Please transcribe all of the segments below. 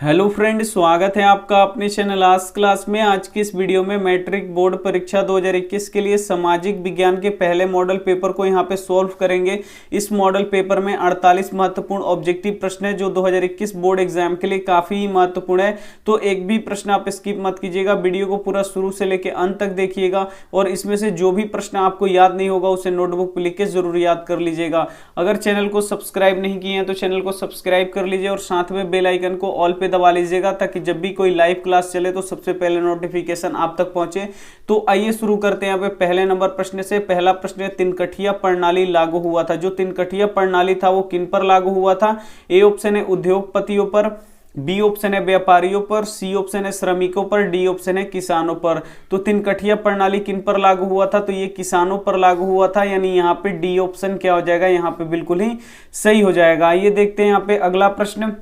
Hello friend, स्वागत है आपका अपने चैनल आज क्लास में। आज की इस वीडियो में मैट्रिक बोर्ड परीक्षा 2021 के लिए सामाजिक विज्ञान के पहले मॉडल पेपर को यहां पे सॉल्व करेंगे। इस मॉडल पेपर में 48 महत्वपूर्ण ऑब्जेक्टिव प्रश्न है जो 2021 बोर्ड एग्जाम के लिए काफी महत्वपूर्ण है। तो एक भी प्रश्न आप स्किप मत कीजिएगा, वीडियो को पूरा शुरू से लेकर अंत तक देखिएगा और इसमें से जो भी प्रश्न आपको याद नहीं होगा उसे नोटबुक पर लिख के जरूर याद कर लीजिएगा। अगर चैनल को सब्सक्राइब नहीं किए हैं तो चैनल को सब्सक्राइब कर लीजिए और साथ में बेल आइकन को ऑल पे दबा लीजिएगा ताकि जब भी कोई लाइव क्लास चले तो सबसे पहले नोटिफिकेशन आप तक पहुंचे। तो आइए शुरू करते हैं यहाँ पे पहले नंबर प्रश्न से। पहला प्रश्न है, तिनकठिया प्रणाली लागू हुआ था। जो तिनकठिया प्रणाली था वो किन पर लागू हुआ था? ए ऑप्शन है उद्योगपतियों पर, बी ऑप्शन है व्यापारियों पर, सी ऑप्शन है श्रमिकों पर, डी ऑप्शन है किसानों पर। तो तिनकठिया प्रणाली किन पर लागू हुआ था? तो ये किसानों पर लागू हुआ था, यानी यहाँ पे डी ऑप्शन क्या हो जाएगा? यहाँ पे बिल्कुल ही सही हो जाएगा। ये देखते हैं यहाँ पे अगला प्रश्न।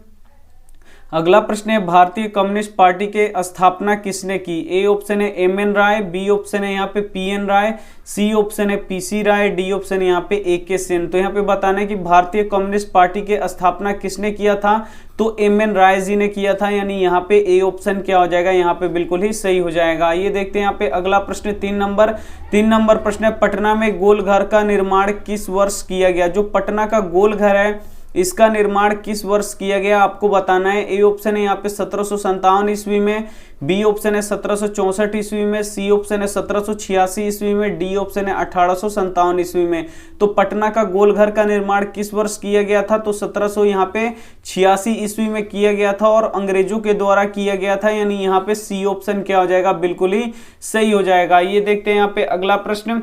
अगला प्रश्न है, भारतीय कम्युनिस्ट पार्टी के स्थापना किसने की? ए ऑप्शन है एम एन राय, बी ऑप्शन है यहाँ पे पी एन राय, सी ऑप्शन है पी सी राय, डी ऑप्शन है यहाँ पे ए के सेन। तो यहाँ पे बताना है कि भारतीय कम्युनिस्ट पार्टी के स्थापना किसने किया था? तो एम एन राय जी ने किया था, यानी यहाँ पे ए ऑप्शन क्या हो जाएगा? यहाँ पे बिल्कुल ही सही हो जाएगा। ये देखते हैं यहाँ पे अगला प्रश्न 3 नंबर प्रश्न है, पटना में गोलघर का निर्माण किस वर्ष किया गया? जो पटना का गोलघर है इसका निर्माण किस वर्ष किया गया आपको बताना है। ए ऑप्शन है यहाँ पे 1757 ईस्वी में, बी ऑप्शन है 1764 ईस्वी में, सी ऑप्शन है 1786 ईस्वी में, डी ऑप्शन है 1857 ईस्वी में। तो पटना का गोलघर का निर्माण किस वर्ष किया गया था? तो 1700 यहाँ पे 86 ईस्वी में किया गया था और अंग्रेजों के द्वारा किया गया था, यानी यहाँ पे सी ऑप्शन क्या हो जाएगा? बिल्कुल ही सही हो जाएगा। ये देखते हैं यहाँ पे अगला प्रश्न।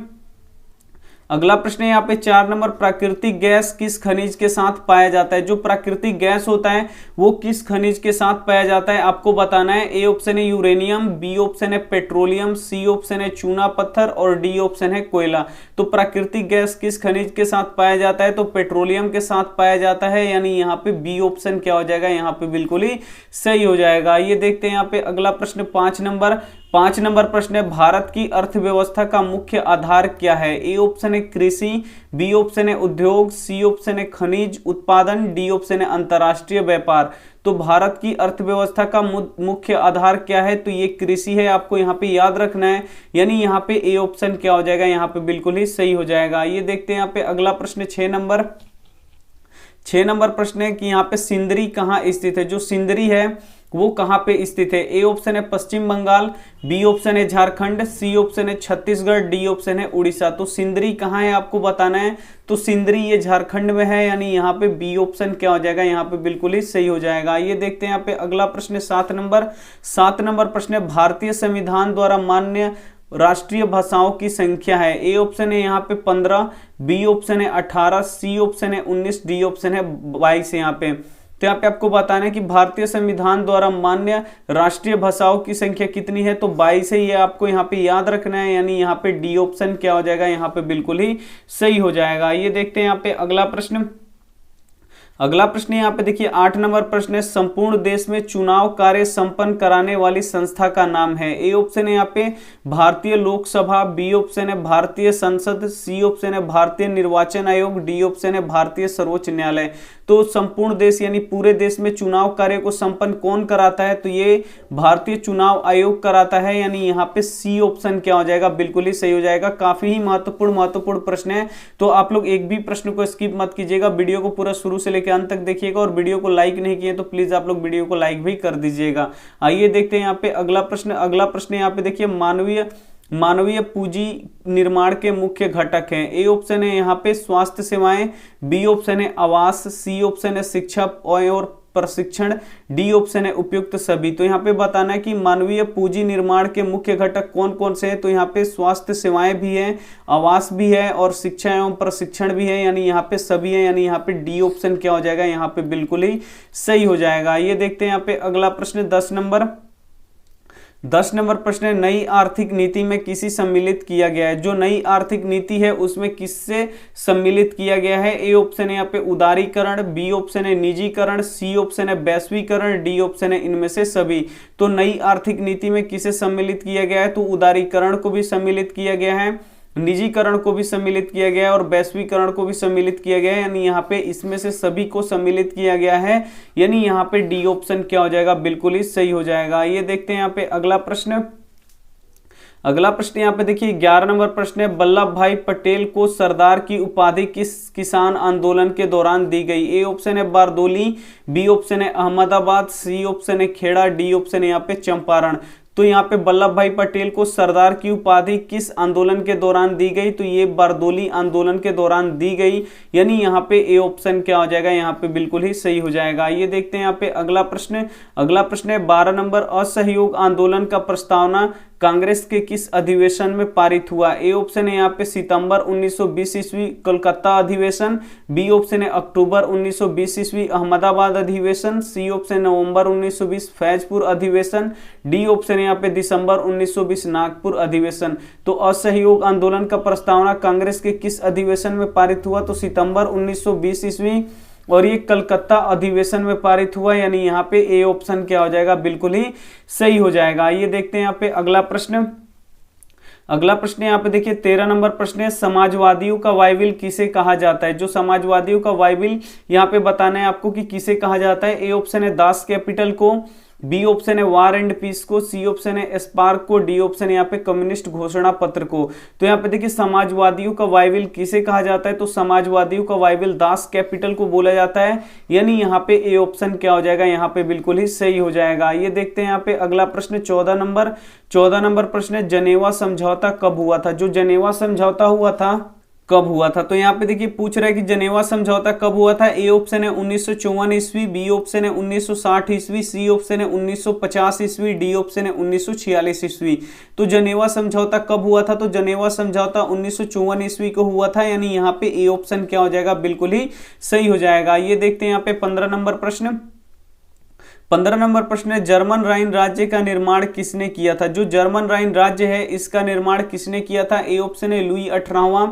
अगला प्रश्न है यहाँ पे 4 नंबर, प्राकृतिक गैस किस खनिज के साथ पाया जाता है? जो प्राकृतिक गैस होता है वो किस खनिज के साथ पाया जाता है आपको बताना है। ए ऑप्शन है यूरेनियम, बी ऑप्शन है पेट्रोलियम, सी ऑप्शन है चूना पत्थर और डी ऑप्शन है कोयला। तो प्राकृतिक गैस किस खनिज के साथ पाया जाता है? तो पेट्रोलियम के साथ पाया जाता है, यानी यहाँ पे बी ऑप्शन क्या हो जाएगा? यहाँ पे बिल्कुल ही सही हो जाएगा। ये देखते हैं यहाँ पे अगला प्रश्न 5 नंबर प्रश्न है, भारत की अर्थव्यवस्था का मुख्य आधार क्या है? ए ऑप्शन है कृषि, बी ऑप्शन है उद्योग, सी ऑप्शन है खनिज उत्पादन, डी ऑप्शन है अंतरराष्ट्रीय व्यापार। तो भारत की अर्थव्यवस्था का मुख्य आधार क्या है? तो ये कृषि है, आपको यहाँ पे याद रखना है, यानी यहाँ पे ए ऑप्शन क्या हो जाएगा? यहाँ पे बिल्कुल ही सही हो जाएगा। ये देखते हैं यहाँ पे अगला प्रश्न 6 नंबर प्रश्न है कि यहाँ पे सिंदरी कहाँ स्थित है? जो सिंदरी है वो कहाँ पे स्थित है? ए ऑप्शन है पश्चिम बंगाल, बी ऑप्शन है झारखंड, सी ऑप्शन है छत्तीसगढ़, डी ऑप्शन है उड़ीसा। तो सिंदरी कहाँ है आपको बताना है। तो सिंदरी ये झारखंड में है, यानी यहाँ पे बी ऑप्शन क्या हो जाएगा? यहाँ पे बिल्कुल ही सही हो जाएगा। ये देखते हैं यहाँ पे अगला प्रश्न 7 नंबर प्रश्न है, भारतीय संविधान द्वारा मान्य राष्ट्रीय भाषाओं की संख्या है। ए ऑप्शन है यहाँ पे 15, बी ऑप्शन है 18, सी ऑप्शन है 19, डी ऑप्शन है 22 यहाँ पे। तो यहाँ पे आपको बताना है कि भारतीय संविधान द्वारा मान्य राष्ट्रीय भाषाओं की संख्या कितनी है? तो 22 है, ये आपको यहाँ पे याद रखना है, यानी यहाँ पे डी ऑप्शन क्या हो जाएगा? यहाँ पे बिल्कुल ही सही हो जाएगा। ये देखते हैं यहाँ पे अगला प्रश्न यहाँ पे देखिए 8 नंबर प्रश्न है, संपूर्ण देश में चुनाव कार्य संपन्न कराने वाली संस्था का नाम है। ए ऑप्शन है यहाँ पे भारतीय लोकसभा, बी ऑप्शन है भारतीय संसद, सी ऑप्शन है भारतीय निर्वाचन आयोग, डी ऑप्शन है भारतीय सर्वोच्च न्यायालय। तो संपूर्ण देश यानी पूरे देश में चुनाव कार्य को संपन्न कौन कराता है? तो ये भारतीय चुनाव आयोग कराता है, यानी यहाँ पे सी ऑप्शन क्या हो जाएगा? बिल्कुल ही सही हो जाएगा। काफी ही महत्वपूर्ण प्रश्न है, तो आप लोग एक भी प्रश्न को स्किप मत कीजिएगा, वीडियो को पूरा शुरू से लेकर अंत तक देखिएगा और वीडियो को लाइक नहीं किए तो प्लीज आप लोग वीडियो को लाइक भी कर दीजिएगा। आइए देखते हैं यहाँ पे अगला प्रश्न यहाँ पे देखिए, मानवीय पूंजी निर्माण के मुख्य घटक हैं। ए ऑप्शन है यहाँ पे स्वास्थ्य सेवाएं, बी ऑप्शन है आवास, सी ऑप्शन है शिक्षा और प्रशिक्षण, डी ऑप्शन है उपयुक्त सभी। तो यहाँ पे बताना है कि मानवीय पूंजी निर्माण के मुख्य घटक कौन कौन से हैं? तो यहाँ पे स्वास्थ्य सेवाएं भी है, आवास भी है और शिक्षा एवं प्रशिक्षण भी है, यानी यहाँ पे सभी है, यानी यहाँ पे डी ऑप्शन क्या हो जाएगा? यहाँ पे बिल्कुल ही सही हो जाएगा। ये देखते हैं यहाँ पे अगला प्रश्न 10 नंबर प्रश्न है, नई आर्थिक नीति में किसी सम्मिलित किया गया है? जो नई आर्थिक नीति है उसमें किससे सम्मिलित किया गया है? ए ऑप्शन है यहाँ पे उदारीकरण, बी ऑप्शन है निजीकरण, सी ऑप्शन है वैश्वीकरण, डी ऑप्शन है इनमें से सभी। तो नई आर्थिक नीति में किसे सम्मिलित किया गया है? तो उदारीकरण को भी सम्मिलित किया गया है, निजीकरण को भी सम्मिलित किया गया है और वैश्वीकरण को भी सम्मिलित किया गया है, यानी यहाँ पे इसमें से सभी को सम्मिलित किया गया है, यानी यहाँ पे डी ऑप्शन क्या हो जाएगा, बिल्कुल ही सही हो जाएगा। ये देखते हैं यहाँ पे अगला प्रश्न। अगला प्रश्न यहाँ पे देखिए 11 नंबर प्रश्न है, वल्लभ भाई पटेल को सरदार की उपाधि किस किसान आंदोलन के दौरान दी गई? ए ऑप्शन है बारदोली, बी ऑप्शन है अहमदाबाद, सी ऑप्शन है खेड़ा, डी ऑप्शन है यहाँ पे चंपारण। तो यहाँ पे वल्लभ भाई पटेल को सरदार की उपाधि किस आंदोलन के दौरान दी गई? तो ये बारदोली आंदोलन के दौरान दी गई, यानी यहाँ पे ए ऑप्शन क्या हो जाएगा, यहाँ पे बिल्कुल ही सही हो जाएगा। ये देखते हैं यहाँ पे अगला प्रश्न। अगला प्रश्न है 12 नंबर, असहयोग आंदोलन का प्रस्तावना कांग्रेस के किस अधिवेशन में पारित हुआ? ए ऑप्शन है यहाँ पे सितंबर 1920 ईस्वी कोलकाता अधिवेशन, बी ऑप्शन है अक्टूबर 1920 ईस्वी अहमदाबाद अधिवेशन, सी ऑप्शन है नवंबर 1920 फैजपुर अधिवेशन, डी ऑप्शन है यहाँ पे दिसंबर 1920 नागपुर अधिवेशन। तो असहयोग आंदोलन का प्रस्तावना कांग्रेस के किस अधिवेशन में पारित हुआ? तो सितंबर 1920 ईस्वी और ये कलकत्ता अधिवेशन में पारित हुआ, यानी यहाँ पे ए ऑप्शन क्या हो जाएगा, बिल्कुल ही सही हो जाएगा। ये देखते हैं यहाँ पे अगला प्रश्न। अगला प्रश्न यहाँ पे देखिए 13 नंबर प्रश्न है, समाजवादियों का बाइबिल किसे कहा जाता है? जो समाजवादियों का बाइबिल यहाँ पे बताना है आपको कि किसे कहा जाता है। ए ऑप्शन है दास कैपिटल को, बी ऑप्शन है वार एंड पीस को, सी ऑप्शन है स्पार्क को, डी ऑप्शन है यहाँ पे कम्युनिस्ट घोषणा पत्र को। तो यहाँ पे देखिए समाजवादियों का बाइबिल किसे कहा जाता है? तो समाजवादियों का बाइबिल दास कैपिटल को बोला जाता है, यानी यहाँ पे ए ऑप्शन क्या हो जाएगा, यहाँ पे बिल्कुल ही सही हो जाएगा। ये देखते हैं यहाँ पे अगला प्रश्न 14 नंबर प्रश्न है, जनेवा समझौता कब हुआ था? जो जनेवा समझौता हुआ था कब हुआ था? तो यहाँ पे देखिए पूछ रहा है कि जनेवा समझौता कब हुआ था। ए ऑप्शन है 1954 ईस्वी, बी ऑप्शन है 1960 ईस्वी, सी ऑप्शन है 1950 ईस्वी, डी ऑप्शन है 1946 ईस्वी। तो जनेवा समझौता कब हुआ था? तो जनेवा समझौता 1954 ईस्वी को हुआ था, यानी यहाँ पे ए ऑप्शन क्या हो जाएगा, बिल्कुल ही सही हो जाएगा। ये देखते हैं यहाँ पे 15 नंबर प्रश्न। 15 नंबर प्रश्न है, जर्मन राइन राज्य का निर्माण किसने किया था? जो जर्मन राइन राज्य है इसका निर्माण किसने किया था? ए ऑप्शन है लुई 18वां,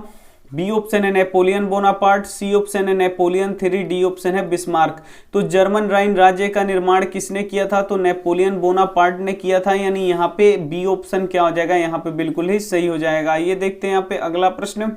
बी ऑप्शन है नेपोलियन बोनापार्ट, सी ऑप्शन है नेपोलियन 3, डी ऑप्शन है बिस्मार्क। तो जर्मन राइन राज्य का निर्माण किसने किया था? तो नेपोलियन बोनापार्ट ने किया था, यानी यहाँ पे बी ऑप्शन क्या हो जाएगा, यहाँ पे बिल्कुल ही सही हो जाएगा। ये देखते हैं यहाँ पे अगला प्रश्न।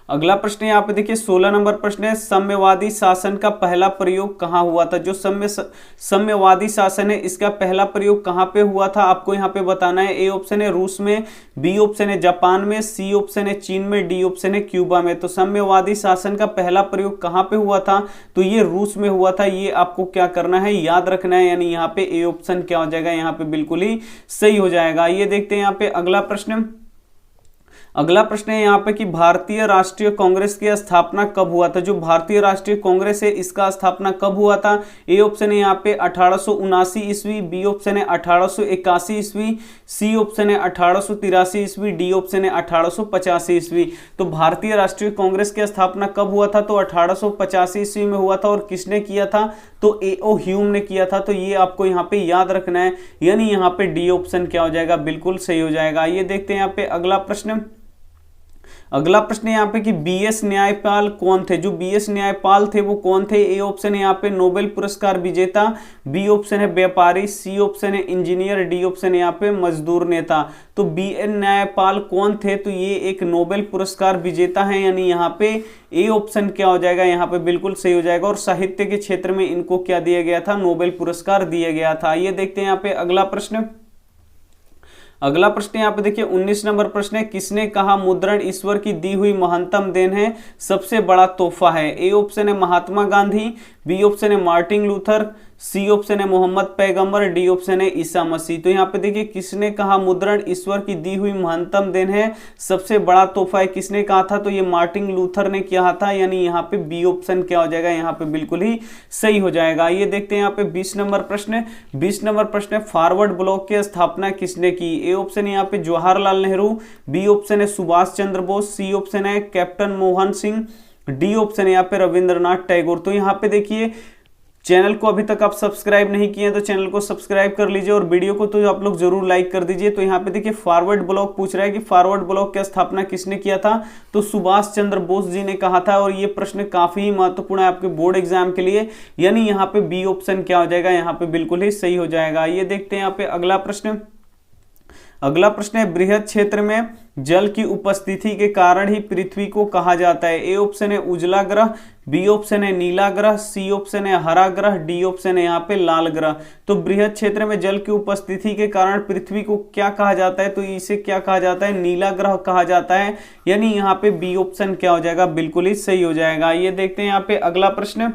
अगला प्रश्न यहाँ पे देखिए 16 नंबर प्रश्न है, साम्यवादी शासन का पहला प्रयोग कहाँ हुआ था? जो साम्यवादी शासन है इसका पहला प्रयोग कहाँ पे हुआ था आपको यहाँ पे बताना है। ए ऑप्शन है रूस में, बी ऑप्शन है जापान में, सी ऑप्शन है चीन में, डी ऑप्शन है क्यूबा में। तो साम्यवादी शासन का पहला प्रयोग कहाँ पे हुआ था? तो ये रूस में हुआ था, ये आपको क्या करना है, याद रखना है, यानी यहाँ पे ए ऑप्शन क्या हो जाएगा, यहाँ पे बिल्कुल ही सही हो जाएगा। ये देखते हैं यहाँ पे अगला प्रश्न। अगला प्रश्न है यहाँ पे कि भारतीय राष्ट्रीय कांग्रेस की स्थापना कब हुआ था? जो भारतीय राष्ट्रीय कांग्रेस है इसका स्थापना कब हुआ था? ए ऑप्शन है यहाँ पे 1879 ईस्वी, बी ऑप्शन है 1881 ईस्वी, सी ऑप्शन है 1883 ईस्वी, डी ऑप्शन है 1885 ईस्वी। तो भारतीय राष्ट्रीय कांग्रेस की स्थापना कब हुआ था? तो 1885 ईस्वी में हुआ था, और किसने किया था? तो ए.ओ. ह्यूम ने किया था। तो ये आपको यहाँ पे याद रखना है, यानी यहाँ पे डी ऑप्शन क्या हो जाएगा, बिल्कुल सही हो जाएगा। ये देखते हैं यहाँ पे अगला प्रश्न। अगला प्रश्न यहाँ पे कि बीएस न्यायपाल कौन थे? जो बीएस न्यायपाल थे वो कौन थे? ए ऑप्शन है यहाँ पे नोबेल पुरस्कार विजेता, बी ऑप्शन है व्यापारी, सी ऑप्शन है इंजीनियर, डी ऑप्शन है यहाँ पे मजदूर नेता। तो बीएस न्यायपाल कौन थे? तो ये एक नोबेल पुरस्कार विजेता है, यानी यहाँ पे ए ऑप्शन क्या हो जाएगा, यहाँ पे बिल्कुल सही हो जाएगा। और साहित्य के क्षेत्र में इनको क्या दिया गया था? नोबेल पुरस्कार दिया गया था। ये देखते हैं यहाँ पे अगला प्रश्न। अगला प्रश्न यहाँ पे देखिए 19 नंबर प्रश्न है, किसने कहा मुद्रण ईश्वर की दी हुई महत्तम देन है, सबसे बड़ा तोहफा है? ए ऑप्शन है महात्मा गांधी, बी ऑप्शन है मार्टिन लूथर, सी ऑप्शन है मोहम्मद पैगंबर, डी ऑप्शन है ईसा मसीह। तो यहाँ पे देखिए किसने कहा मुद्रण ईश्वर की दी हुई महत्तम देन है, सबसे बड़ा तोहफा है, किसने कहा था? तो ये मार्टिन लूथर ने किया था, यानी यहाँ पे बी ऑप्शन क्या हो जाएगा, यहाँ पे बिल्कुल ही सही हो जाएगा। ये देखते हैं यहाँ पे 20 नंबर प्रश्न। 20 नंबर प्रश्न है, फॉरवर्ड ब्लॉक की स्थापना किसने की? ए ऑप्शन है यहाँ पे जवाहरलाल नेहरू, बी ऑप्शन है सुभाष चंद्र बोस, सी ऑप्शन है captain Mohan Singh, D option है यहाँ पे रविंद्रनाथ टैगोर। तो यहाँ पे देखिए चैनल को अभी तक आप सब्सक्राइब नहीं किए हैं तो चैनल को सब्सक्राइब कर लीजिए, और वीडियो को तो आप लोग जरूर लाइक कर दीजिए। तो यहाँ पे देखिए फॉरवर्ड ब्लॉक पूछ रहा है कि फॉरवर्ड ब्लॉक की स्थापना किसने किया था? तो सुभाष चंद्र बोस जी ने कहा था, और ये प्रश्न काफी महत्वपूर्ण है आपके बोर्ड एग्जाम के लिए, यानी यहाँ पे बी ऑप्शन क्या हो जाएगा, यहाँ पे बिल्कुल ही सही हो जाएगा। ये देखते हैं यहाँ पे अगला प्रश्न। अगला प्रश्न है बृहद क्षेत्र में जल की उपस्थिति के कारण ही पृथ्वी को कहा जाता है। ए ऑप्शन है उजला ग्रह, बी ऑप्शन है नीला ग्रह, सी ऑप्शन है हरा ग्रह, डी ऑप्शन है यहाँ पे लाल ग्रह। तो बृहद क्षेत्र में जल की उपस्थिति के कारण पृथ्वी को क्या कहा जाता है, तो इसे क्या कहा जाता है, नीला ग्रह कहा जाता है, यानी यहाँ पे बी ऑप्शन क्या हो जाएगा, बिल्कुल ही सही हो जाएगा। ये देखते हैं यहाँ पे अगला प्रश्न।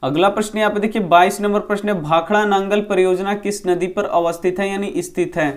अगला प्रश्न यहाँ पे देखिए 22 नंबर प्रश्न है, भाखड़ा नांगल परियोजना किस नदी पर अवस्थित है यानी स्थित है।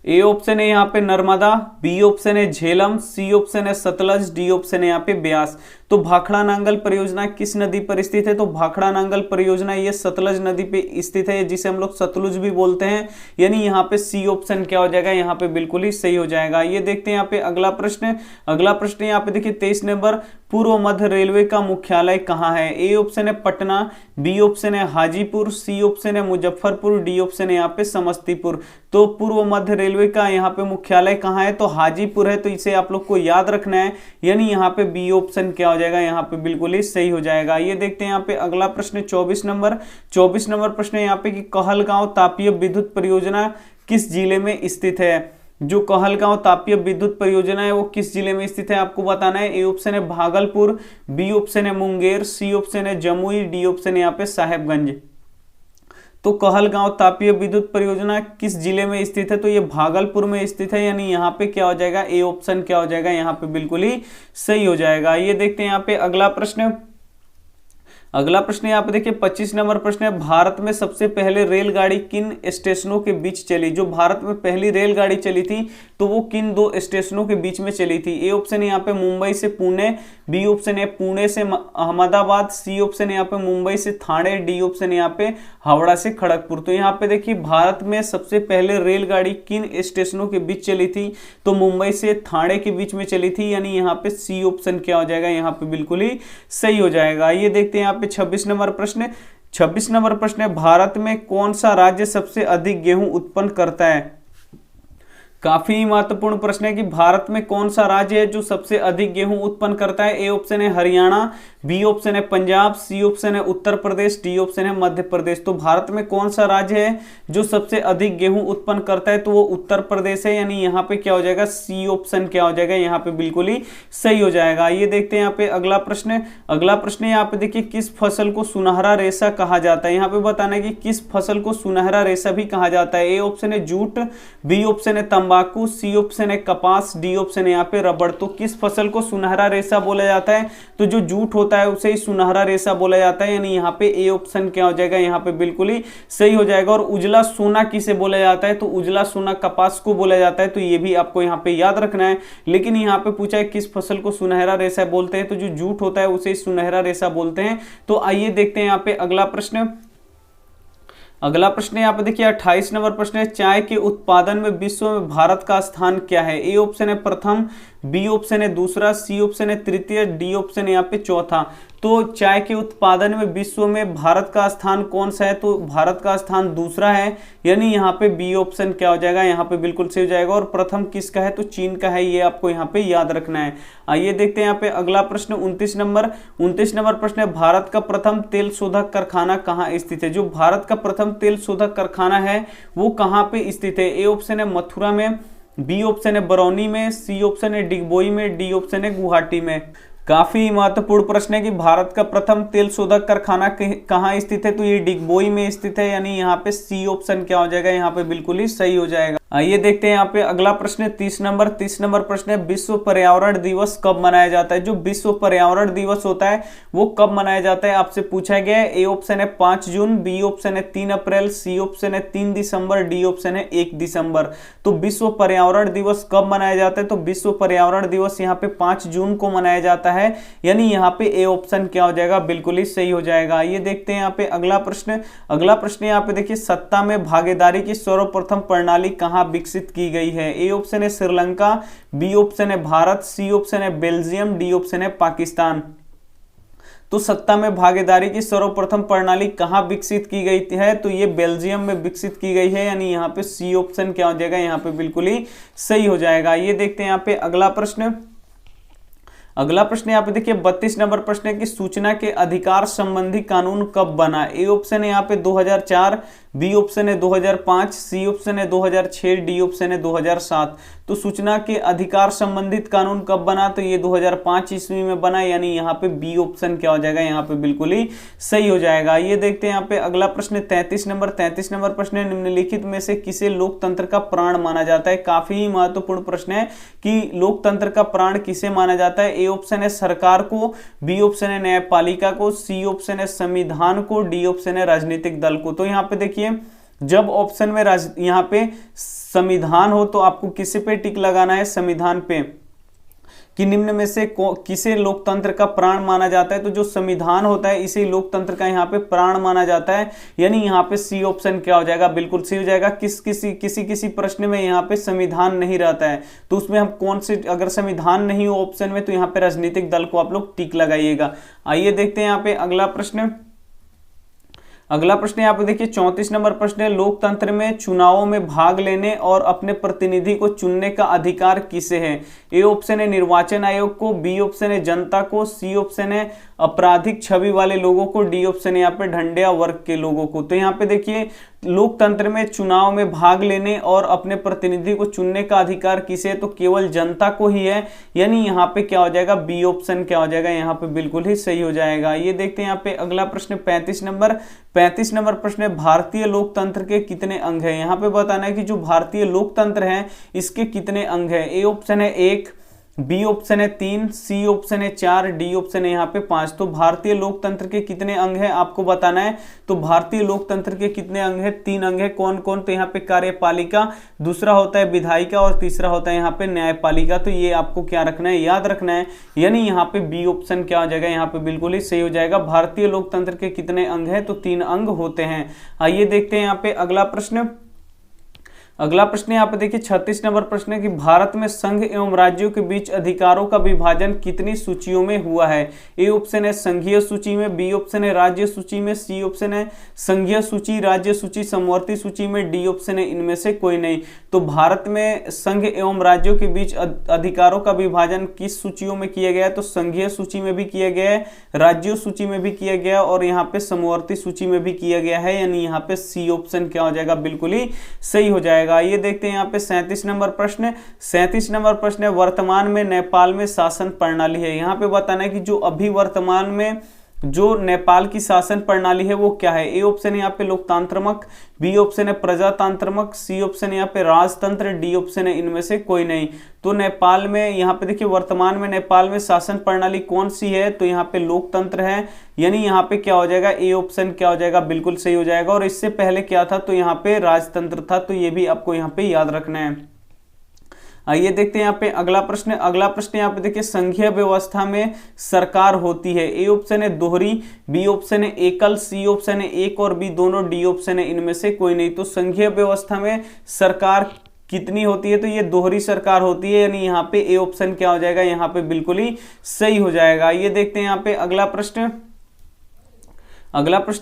ए ऑप्शन है यहाँ पे नर्मदा, बी ऑप्शन है झेलम, सी ऑप्शन है सतलज, डी ऑप्शन है यहाँ पे ब्यास। तो भाखड़ा नांगल परियोजना किस नदी पर स्थित है, तो भाखड़ा नांगल परियोजना ये सतलज नदी पे स्थित है, जिसे हम लोग सतलुज भी बोलते हैं, यानी यहाँ पे सी ऑप्शन क्या हो जाएगा, यहाँ पे बिल्कुल ही सही हो जाएगा। ये देखते हैं यहाँ पे अगला प्रश्न। अगला प्रश्न यहाँ पे देखिए 23 नंबर, पूर्व मध्य रेलवे का मुख्यालय कहाँ है। ए ऑप्शन है पटना, बी ऑप्शन है हाजीपुर, सी ऑप्शन है मुजफ्फरपुर, डी ऑप्शन है यहाँ पे समस्तीपुर। तो पूर्व मध्य रेलवे का यहाँ पे मुख्यालय कहाँ है, तो हाजीपुर है, तो इसे आप लोग को याद रखना है, यानी यहाँ पे बी ऑप्शन क्या हो जाएगा, यहाँ पे बिल्कुल ही सही हो जाएगा। ये देखते हैं यहाँ पे अगला प्रश्न 24 नंबर। 24 नंबर प्रश्न है यहाँ पे कि कहलगांव तापीय विद्युत परियोजना किस जिले में स्थित है। जो कहलगांव तापीय विद्युत परियोजना है वो किस जिले में स्थित है आपको बताना है। ए ऑप्शन है भागलपुर, बी ऑप्शन है मुंगेर, सी ऑप्शन है जमुई, डी ऑप्शन है यहाँ पे साहेबगंज। तो कहलगांव तापीय विद्युत परियोजना किस जिले में स्थित है, तो ये भागलपुर में स्थित है, यानी यहाँ पे क्या हो जाएगा, ए ऑप्शन क्या हो जाएगा, यहाँ पे बिल्कुल ही सही हो जाएगा। ये देखते हैं यहाँ पे अगला प्रश्न। अगला प्रश्न यहाँ पे देखिए 25 नंबर प्रश्न है, भारत में सबसे पहले रेलगाड़ी किन स्टेशनों के बीच चली। जो भारत में पहली रेलगाड़ी चली थी तो वो किन दो स्टेशनों के बीच में चली थी। ए ऑप्शन है यहाँ पे मुंबई से पुणे, बी ऑप्शन है पुणे से अहमदाबाद, सी ऑप्शन है यहाँ पे मुंबई से थाने, डी ऑप्शन है यहाँ पे हावड़ा से खड़गपुर। तो यहाँ पे देखिए भारत में सबसे पहले रेलगाड़ी किन स्टेशनों के बीच चली थी, तो मुंबई से थाने के बीच में चली थी, यानी यहाँ पे सी ऑप्शन क्या हो जाएगा, यहाँ पे बिल्कुल ही सही हो जाएगा। ये देखते हैं यहाँ पे 26 नंबर प्रश्न। 26 नंबर प्रश्न है, भारत में कौन सा राज्य सबसे अधिक गेहूं उत्पन्न करता है। काफी महत्वपूर्ण प्रश्न है कि भारत में कौन सा राज्य है जो सबसे अधिक गेहूं उत्पन्न करता है। ए ऑप्शन है हरियाणा, बी ऑप्शन है पंजाब, सी ऑप्शन है उत्तर प्रदेश, डी ऑप्शन है मध्य प्रदेश। तो भारत में कौन सा राज्य है जो सबसे अधिक गेहूं उत्पन्न करता है, तो वो उत्तर प्रदेश है, यानी यहाँ पे क्या हो जाएगा, सी ऑप्शन क्या हो जाएगा, यहाँ पे बिल्कुल ही सही हो जाएगा। ये देखते हैं यहाँ पे अगला प्रश्न। अगला प्रश्न यहाँ पे देखिए किस फसल को सुनहरा रेशा कहा जाता है। यहाँ पे बताना है कि किस फसल को सुनहरा रेशा भी कहा जाता है। ए ऑप्शन है जूट, बी ऑप्शन है तंबाकू, सी ऑप्शन है कपास, डी ऑप्शन है यहाँ पे रबड़। तो किस फसल को सुनहरा रेशा बोला जाता है, तो जो जूट होता है उसे ही सुनहरा रेशा बोला जाता है, यानी यहाँ पे ए ऑप्शन क्या हो जाएगा, यहाँ पे बिल्कुल ही सही हो जाएगा। और उजला सोना किसे बोला जाता है, तो उजला सोना कपास को बोला जाता है, तो ये भी आपको यहाँ पे याद रखना है। लेकिन यहाँ पे पूछा है किस फसल को सुनहरा रेशा बोलते हैं, तो जो जूट होता है उसे सुनहरा रेशा बोलते हैं। तो आइए देखते हैं यहाँ पे अगला प्रश्न। अगला प्रश्न यहाँ पे देखिए 28 नंबर प्रश्न है, चाय के उत्पादन में विश्व में भारत का स्थान क्या है। ए ऑप्शन है प्रथम, बी ऑप्शन है दूसरा, सी ऑप्शन है तृतीय, डी ऑप्शन है यहाँ पे चौथा। तो चाय के उत्पादन में विश्व में भारत का स्थान कौन सा है, तो भारत का स्थान दूसरा है, यानी यहाँ पे बी ऑप्शन क्या हो जाएगा, यहाँ पे बिल्कुल सही हो जाएगा। और प्रथम किसका है, तो चीन का है, ये आपको यहाँ पे याद रखना है। आइए देखते हैं यहाँ पे अगला प्रश्न 29 नंबर। 29 नंबर प्रश्न है, भारत का प्रथम तेल शोधक कारखाना कहाँ स्थित है। जो भारत का प्रथम तेल शोधक कारखाना है वो कहाँ पे स्थित है। ए ऑप्शन है मथुरा में, बी ऑप्शन है बरौनी में, सी ऑप्शन है डिगबोई में, डी ऑप्शन है गुवाहाटी में। काफी महत्वपूर्ण प्रश्न है कि भारत का प्रथम तेल शोधक कारखाना कहाँ स्थित है, तो ये डिगबोई में स्थित है, यानी यहाँ पे सी ऑप्शन क्या हो जाएगा, यहाँ पे बिल्कुल ही सही हो जाएगा। आइए देखते हैं यहाँ पे अगला प्रश्न 30 नंबर। 30 नंबर प्रश्न है, विश्व पर्यावरण दिवस कब मनाया जाता है। जो विश्व पर्यावरण दिवस होता है वो कब मनाया जाता है आपसे पूछा गया है। ए ऑप्शन है 5 जून, बी ऑप्शन है 3 अप्रैल, सी ऑप्शन है 3 दिसंबर, डी ऑप्शन है 1 दिसंबर। तो विश्व पर्यावरण दिवस कब मनाया जाता है, तो विश्व पर्यावरण दिवस यहाँ पे 5 जून को मनाया जाता है, यानी यहाँ पे ए ऑप्शन क्या हो जाएगा, बिल्कुल ही सही हो जाएगा। ये देखते हैं यहाँ पे अगला प्रश्न। अगला प्रश्न यहाँ पे देखिए, सत्ता में भागीदारी की सर्वप्रथम प्रणाली कहाँ विकसित की गई है। ए ऑप्शन है श्रीलंका, बी ऑप्शन है भारत, सी ऑप्शन है बेल्जियम, डी ऑप्शन है पाकिस्तान। तो सत्ता में भागीदारी की सर्वप्रथम प्रणाली कहाँ विकसित की गई है, तो ये बेल्जियम में विकसित की गई है, यानी यहाँ पे सी ऑप्शन क्या हो जाएगा, यहाँ पे बिल्कुल ही सही हो जाएगा। ये देखते हैं यहाँ पे अगला प्रश्न। अगला प्रश्न यहाँ पे देखिए 32 नंबर प्रश्न है कि सूचना के अधिकार संबंधी कानून कब बना। ए ऑप्शन है यहाँ पे 2004, बी ऑप्शन है 2005, सी ऑप्शन है 2006, डी ऑप्शन है 2007। तो सूचना के अधिकार संबंधित कानून कब बना, तो ये 2005 ईस्वी में बना, यानी यहाँ पे बी ऑप्शन क्या हो जाएगा, यहाँ पे बिल्कुल ही सही हो जाएगा। ये देखते हैं यहाँ पे अगला प्रश्न 33 नंबर प्रश्न है निम्नलिखित में से किसे लोकतंत्र का प्राण माना जाता है। काफी महत्वपूर्ण प्रश्न है कि लोकतंत्र का प्राण किसे माना जाता है। ए ऑप्शन है सरकार को, बी ऑप्शन है न्यायपालिका को, सी ऑप्शन है संविधान को, डी ऑप्शन है राजनीतिक दल को। तो यहाँ पे देखिए जब ऑप्शन में यहाँ पे संविधान हो तो आपको किसी पे टिक लगाना है, संविधान पे, कि निम्न में से किसे लोकतंत्र का प्राण माना जाता है। तो जो संविधान होता है इसे लोकतंत्र का यहाँ पे प्राण माना जाता है, यानी यहाँ पे सी ऑप्शन क्या हो जाएगा, बिल्कुल सही हो जाएगा। किसी प्रश्न में यहाँ पे संविधान नहीं रहता है तो उसमें हम कौन से, अगर संविधान नहीं हो ऑप्शन में तो यहाँ पे राजनीतिक दल को आप लोग टिक लगाइएगा। आइए देखते हैं यहाँ पे अगला प्रश्न यहाँ पे देखिए 34 नंबर प्रश्न है लोकतंत्र में चुनावों में भाग लेने और अपने प्रतिनिधि को चुनने का अधिकार किसे है। ए ऑप्शन है निर्वाचन आयोग को, बी ऑप्शन है जनता को, सी ऑप्शन है आपराधिक छवि वाले लोगों को, डी ऑप्शन है यहाँ पे ढंढिया वर्ग के लोगों को। तो यहाँ पे देखिए लोकतंत्र में चुनाव में भाग लेने और अपने प्रतिनिधि को चुनने का अधिकार किसे, तो केवल जनता को ही है, यानी यहाँ पे क्या हो जाएगा, बी ऑप्शन क्या हो जाएगा, यहाँ पे बिल्कुल ही सही हो जाएगा। ये देखते हैं यहाँ पे अगला प्रश्न 35 नंबर प्रश्न है भारतीय लोकतंत्र के कितने अंग हैं। यहाँ पे बताना है कि जो भारतीय लोकतंत्र है इसके कितने अंग है। ए ऑप्शन है 1, बी ऑप्शन है 3, सी ऑप्शन है 4, डी ऑप्शन है यहाँ पे 5। तो भारतीय लोकतंत्र के कितने अंग है आपको बताना है। तो भारतीय लोकतंत्र के कितने अंग है, 3 अंग है। कौन कौन, तो यहाँ पे कार्यपालिका, दूसरा होता है विधायिका और तीसरा होता है यहाँ पे न्यायपालिका। तो ये आपको क्या रखना है, याद रखना है, यानी यहाँ पे बी ऑप्शन क्या हो जाएगा, यहाँ पे बिल्कुल ही सही हो जाएगा। भारतीय लोकतंत्र के कितने अंग है, तो 3 अंग होते हैं। आइए देखते हैं यहाँ पे अगला प्रश्न यहाँ पे देखिए 36 नंबर प्रश्न है कि भारत में संघ एवं राज्यों के बीच अधिकारों का विभाजन कितनी सूचियों में हुआ है। ए ऑप्शन है संघीय सूची में, बी ऑप्शन है राज्य सूची में, सी ऑप्शन है संघीय सूची, राज्य सूची, समवर्ती सूची में, डी ऑप्शन है इनमें से कोई नहीं। तो भारत में संघ एवं राज्यों के बीच अधिकारों का विभाजन किस सूचियों में किया गया है, तो संघीय सूची में भी किया गया है, राज्यों सूची में भी किया गया और यहाँ पे समवर्ती सूची में भी किया गया है, यानी यहाँ पे सी ऑप्शन क्या हो जाएगा, बिल्कुल ही सही हो जाएगा। ये देखते हैं यहाँ पे 37 नंबर प्रश्न है वर्तमान में नेपाल में शासन प्रणाली है। यहाँ पे बताना है कि जो अभी वर्तमान में जो नेपाल की शासन प्रणाली है वो क्या है। ए ऑप्शन है यहाँ पे लोकतांत्रिक, बी ऑप्शन है प्रजातांत्रिक, सी ऑप्शन है यहाँ पे राजतंत्र, डी ऑप्शन है इनमें से कोई नहीं। तो नेपाल में यहाँ पे देखिए वर्तमान में नेपाल में शासन प्रणाली कौन सी है, तो यहाँ पे लोकतंत्र है, यानी यहाँ पे क्या हो जाएगा, ए ऑप्शन क्या हो जाएगा, बिल्कुल सही हो जाएगा। और इससे पहले क्या था, तो यहाँ पे राजतंत्र था, तो ये भी आपको यहाँ पे याद रखना है। आइए देखते हैं यहाँ पे अगला प्रश्न यहाँ पे देखिए संघीय व्यवस्था में सरकार होती है। ए ऑप्शन है दोहरी, बी ऑप्शन है एकल, सी ऑप्शन है एक और बी दोनों, डी ऑप्शन है इनमें से कोई नहीं। तो संघीय व्यवस्था में सरकार कितनी होती है, तो ये दोहरी सरकार होती है, यानी यहाँ पे ए ऑप्शन क्या हो जाएगा, यहाँ पे बिल्कुल ही सही हो जाएगा। ये देखते हैं यहाँ पे अगला प्रश्न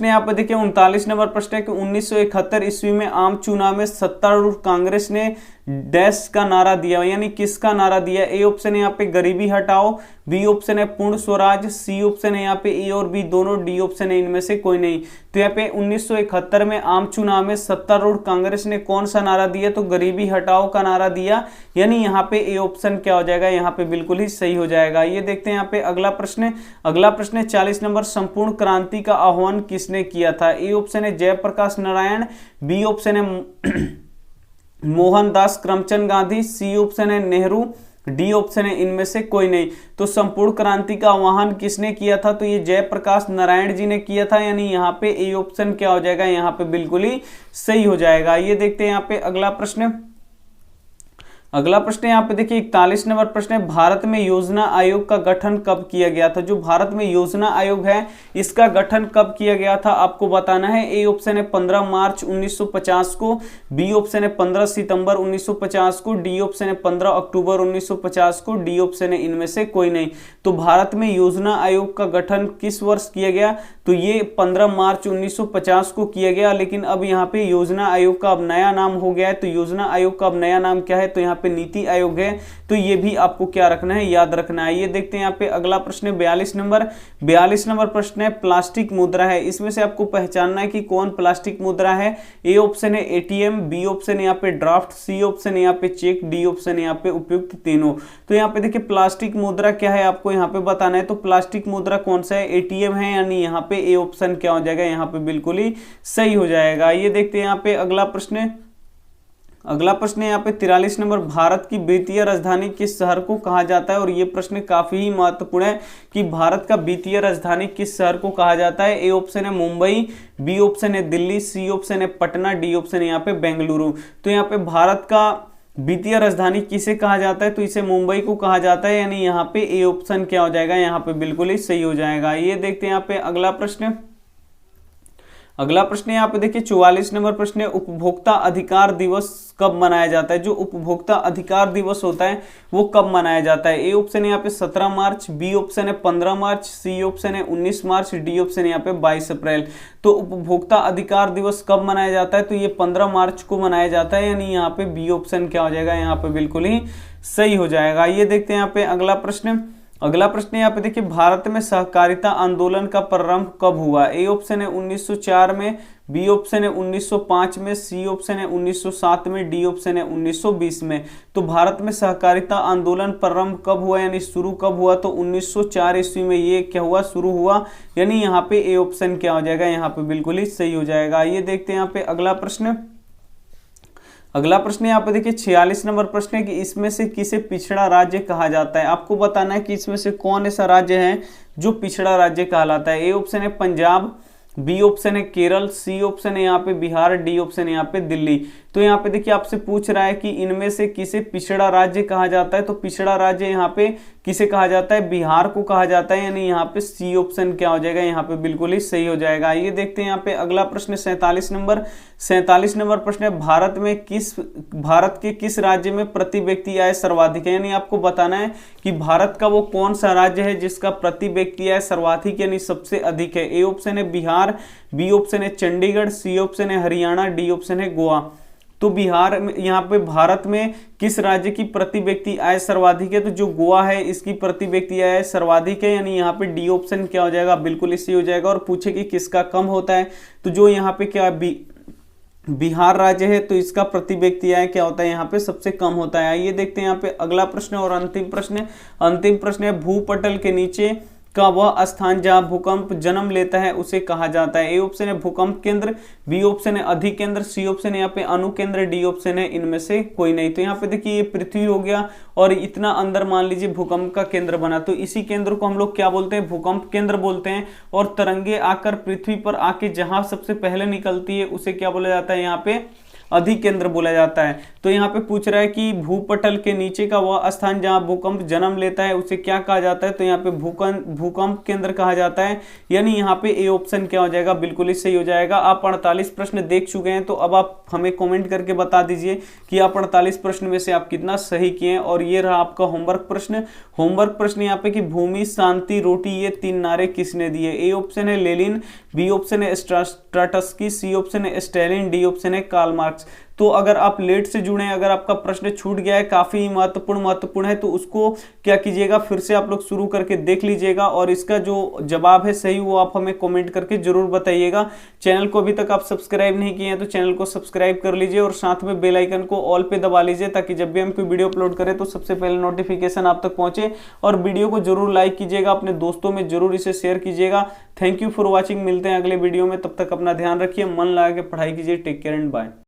यहाँ पे देखिए 39 नंबर प्रश्न है कि 1971 ईस्वी में आम चुनाव में सत्तारूढ़ कांग्रेस ने डैश का नारा दिया, यानी किसका नारा दिया। ए ऑप्शन है यहाँ पे गरीबी हटाओ, बी ऑप्शन है पूर्ण स्वराज, सी ऑप्शन है यहाँ पे ए और बी दोनों, डी ऑप्शन है इनमें से कोई नहीं। तो यहाँ पे 1971 में आम चुनाव में सत्तारूढ़ कांग्रेस ने कौन सा नारा दिया, तो गरीबी हटाओ का नारा दिया, यानी यहाँ पे ए ऑप्शन क्या हो जाएगा, यहाँ पे बिल्कुल ही सही हो जाएगा। ये देखते हैं यहाँ पे अगला प्रश्न 40 नंबर संपूर्ण क्रांति का आह्वान किसने किया था। ए ऑप्शन है जयप्रकाश नारायण, बी ऑप्शन है मोहनदास करमचंद गांधी, सी ऑप्शन है नेहरू, डी ऑप्शन है इनमें से कोई नहीं। तो संपूर्ण क्रांति का आह्वान किसने किया था, तो ये जयप्रकाश नारायण जी ने किया था, यानी यहाँ पे ए ऑप्शन क्या हो जाएगा, यहाँ पे बिल्कुल ही सही हो जाएगा। ये देखते हैं यहाँ पे अगला प्रश्न यहाँ पे देखिए 41 नंबर प्रश्न है भारत में योजना आयोग का गठन कब किया गया था। जो भारत में योजना आयोग है इसका गठन कब किया गया था आपको बताना है। ए ऑप्शन है 15 मार्च 1950 को, बी ऑप्शन है 15 सितंबर 1950 को, डी ऑप्शन है 15 अक्टूबर 1950 को, डी ऑप्शन है इनमें से कोई नहीं। तो भारत में योजना आयोग का गठन किस वर्ष किया गया, तो ये 15 मार्च 1950 को किया गया, लेकिन अब यहाँ पे योजना आयोग का अब नया नाम हो गया है। तो योजना आयोग का अब नया नाम क्या है, तो यहाँ यहाँ पे नीति आयोग है, तो ये भी आपको क्या रखना है, याद रखना है। ये देखते हैं यहाँ पे अगला प्रश्न है 42 नंबर प्रश्न है प्लास्टिक मुद्रा है। इसमें से आपको पहचानना है कि कौन प्लास्टिक मुद्रा है। ए ऑप्शन है एटीएम, बी ऑप्शन है यहाँ पे ड्राफ्ट, सी ऑप्शन है यहाँ पे चेक, डी ऑप्शन है यहाँ पे उपयुक्त तीनों। तो यहाँ पे देखिए प्लास्टिक मुद्रा क्या है आपको यहाँ पे बताना है। तो प्लास्टिक मुद्रा कौन सा है, एटीएम है, यानी यहाँ पे ए ऑप्शन क्या हो जाएगा, यहाँ पे बिल्कुल ही सही हो जाएगा। ये देखते हैं यहाँ पे अगला प्रश्न है यहाँ पे 43 नंबर, भारत की वित्तीय राजधानी किस शहर को कहा जाता है। और ये प्रश्न काफी ही महत्वपूर्ण है कि भारत का वित्तीय राजधानी किस शहर को कहा जाता है। ए ऑप्शन है मुंबई, बी ऑप्शन है दिल्ली, सी ऑप्शन है पटना, डी ऑप्शन है यहाँ पे बेंगलुरु। तो यहाँ पे भारत का वित्तीय राजधानी किसे कहा जाता है, तो इसे मुंबई को कहा जाता है, यानी यहाँ पे ए ऑप्शन क्या हो जाएगा, यहाँ पे बिल्कुल ही सही हो जाएगा। ये देखते हैं यहाँ पे अगला प्रश्न यहाँ पे देखिए 44 नंबर प्रश्न है, उपभोक्ता अधिकार दिवस कब मनाया जाता है। जो उपभोक्ता अधिकार दिवस होता है वो कब मनाया जाता है। ए ऑप्शन है यहाँ पे 17 मार्च, बी ऑप्शन है 15 मार्च, सी ऑप्शन है 19 मार्च, डी ऑप्शन है यहाँ पे 22 अप्रैल। तो उपभोक्ता अधिकार दिवस कब मनाया जाता है, तो ये 15 मार्च को मनाया जाता है, यानी यहाँ पे बी ऑप्शन क्या हो जाएगा, यहाँ पे बिल्कुल ही सही हो जाएगा। ये देखते हैं यहाँ पे अगला प्रश्न यहाँ पे देखिए भारत में सहकारिता आंदोलन का प्रारंभ कब हुआ। ए ऑप्शन है 1904 में, बी ऑप्शन है 1905 में, सी ऑप्शन है 1907 में, डी ऑप्शन है 1920 में। तो भारत में सहकारिता आंदोलन प्रारंभ कब हुआ, यानी शुरू कब हुआ, तो 1904 ईस्वी में ये क्या हुआ, शुरू हुआ, यानी यहाँ पे ए ऑप्शन क्या हो जाएगा, यहाँ पे बिल्कुल ही सही हो जाएगा। ये देखते हैं यहाँ पे अगला प्रश्न यहाँ पे देखिए 46 नंबर प्रश्न है कि इसमें से किसे पिछड़ा राज्य कहा जाता है। आपको बताना है कि इसमें से कौन ऐसा राज्य है जो पिछड़ा राज्य कहलाता है। ए ऑप्शन है पंजाब, बी ऑप्शन है केरल, सी ऑप्शन है यहाँ पे बिहार, डी ऑप्शन है यहाँ पे दिल्ली। तो यहाँ पे देखिए आपसे पूछ रहा है कि इनमें से किसे पिछड़ा राज्य कहा जाता है। तो पिछड़ा राज्य यहाँ पे किसे कहा जाता है, बिहार को कहा जाता है, यानी यहाँ पे सी ऑप्शन क्या हो जाएगा, यहाँ पे बिल्कुल ही सही हो जाएगा। ये देखते हैं यहाँ पे अगला प्रश्न 47 नंबर प्रश्न है भारत के किस राज्य में प्रति व्यक्ति आय सर्वाधिक है। यानी आपको बताना है कि भारत का वो कौन सा राज्य है जिसका प्रति व्यक्ति आय सर्वाधिक यानी सबसे अधिक है। ए ऑप्शन है बिहार, बी ऑप्शन है चंडीगढ़, सी ऑप्शन है हरियाणा, डी ऑप्शन है गोवा। तो बिहार में यहाँ पे भारत में किस राज्य की प्रति व्यक्ति आय सर्वाधिक है, तो जो गोवा है इसकी प्रति व्यक्ति आय सर्वाधिक है, यानी यहाँ पे डी ऑप्शन क्या हो जाएगा, बिल्कुल इसी हो जाएगा। और पूछे कि किसका कम होता है, तो जो यहाँ पे क्या बिहार राज्य है तो इसका प्रति व्यक्ति आय क्या होता है, यहाँ पे सबसे कम होता है। ये देखते हैं यहाँ पे अगला प्रश्न और अंतिम प्रश्न है भूपटल के नीचे का वह स्थान जहां भूकंप जन्म लेता है उसे कहा जाता है। ए ऑप्शन है भूकंप केंद्र, बी ऑप्शन है अधिकेंद्र, सी ऑप्शन है यहाँ पे अनुकेंद्र, डी ऑप्शन है इनमें से कोई नहीं। तो यहाँ पे देखिए ये पृथ्वी हो गया और इतना अंदर मान लीजिए भूकंप का केंद्र बना, तो इसी केंद्र को हम लोग क्या बोलते हैं, भूकंप केंद्र बोलते हैं। और तरंगे आकर पृथ्वी पर आके जहां सबसे पहले निकलती है उसे क्या बोला जाता है, यहाँ पे अधिकेंद्र बोला जाता है। तो यहाँ पे पूछ रहा है कि भूपटल के नीचे का वह स्थान जहां भूकंप जन्म लेता है उसे क्या कहा जाता है, तो यहाँ पे भूकंप केंद्र कहा जाता है, यानी यहाँ पे ए ऑप्शन क्या हो जाएगा, बिल्कुल ही सही हो जाएगा। आप 48 प्रश्न देख चुके हैं, तो अब आप हमें कमेंट करके बता दीजिए कि आप 48 प्रश्न में से आप कितना सही किए हैं। और ये रहा आपका होमवर्क प्रश्न यहाँ पे कि भूमि, शांति, रोटी ये 3 नारे किसने दिए। ए ऑप्शन है लेनिन, बी ऑप्शन है ट्राटस्की, सी ऑप्शन है स्टालिन, डी ऑप्शन है कार्ल मार्क्स। तो अगर आप लेट से जुड़े, अगर आपका प्रश्न छूट गया है, काफी महत्वपूर्ण है, तो उसको क्या कीजिएगा, फिर से आप लोग शुरू करके देख लीजिएगा और इसका जो जवाब है सही वो आप हमें कमेंट करके जरूर बताइएगा। चैनल को अभी तक आप सब्सक्राइब नहीं किए हैं तो चैनल को सब्सक्राइब कर लीजिए और साथ में बेल आइकन को ऑल पे दबा लीजिए, ताकि जब भी हम कोई वीडियो अपलोड करें तो सबसे पहले नोटिफिकेशन आप तक पहुंचे। और वीडियो को जरूर लाइक कीजिएगा, अपने दोस्तों में जरूर इसे शेयर कीजिएगा। थैंक यू फॉर वॉचिंग, मिलते हैं अगले वीडियो में, तब तक अपना ध्यान रखिए, मन लगा के पढ़ाई कीजिए। Take care and bye.